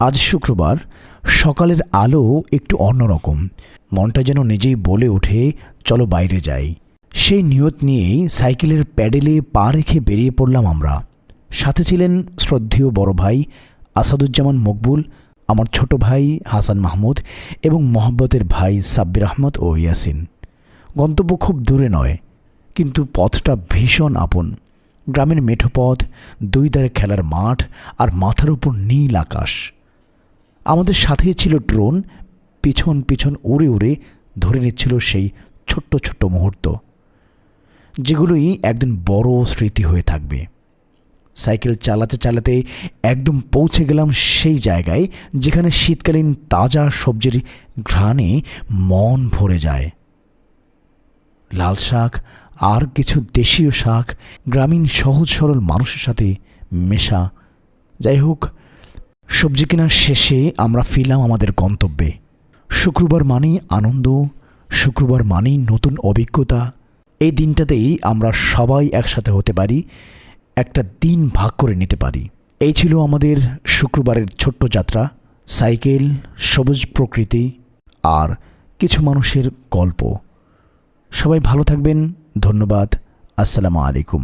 আজ শুক্রবার সকালের আলো একটু অন্যরকম। মনটা যেন নিজেই বলে ওঠে, চলো বাইরে যাই। সেই নিয়ত নিয়েই সাইকেলের প্যাডেলে পা রেখে বেরিয়ে পড়লাম আমরা। সাথে ছিলেন শ্রদ্ধেয় বড় ভাই আসাদুজ্জামান মকবুল, আমার ছোট ভাই হাসান মাহমুদ এবং মহব্বতের ভাই সাব্বির আহমদ ও ইয়াসিন। গন্তব্য খুব দূরে নয়, কিন্তু পথটা ভীষণ আপন। গ্রামের মেঠো পথ, দুই ধারে খেলার মাঠ আর মাথার উপর নীল আকাশ। আমাদের সাথেই ছিল ড্রোন, পিছন পিছন উড়ে উড়ে ধরে নিচ্ছিল সেই ছোট্ট ছোট্ট মুহূর্ত, যেগুলোই একদিন বড় স্মৃতি হয়ে থাকবে। সাইকেল চালাতে চালাতে একদম পৌঁছে গেলাম সেই জায়গায় যেখানে শীতকালীন তাজা সবজির ঘ্রাণে মন ভরে যায়। লাল শাক আর কিছু দেশীয় শাক, গ্রামীণ সহজ সরল মানুষের সাথে মেশা। যাই হোক, সবজি কেনার শেষে আমরা ফিরলাম আমাদের গন্তব্যে। শুক্রবার মানেই আনন্দ, শুক্রবার মানেই নতুন অভিজ্ঞতা। এই দিনটাতেই আমরা সবাই একসাথে হতে পারি, একটা দিন ভাগ করে নিতে পারি। এই ছিল আমাদের শুক্রবারের ছোট্ট যাত্রা। সাইকেল, সবুজ প্রকৃতি আর কিছু মানুষের গল্প। সবাই ভালো থাকবেন। ধন্যবাদ। আসসালামু আলাইকুম।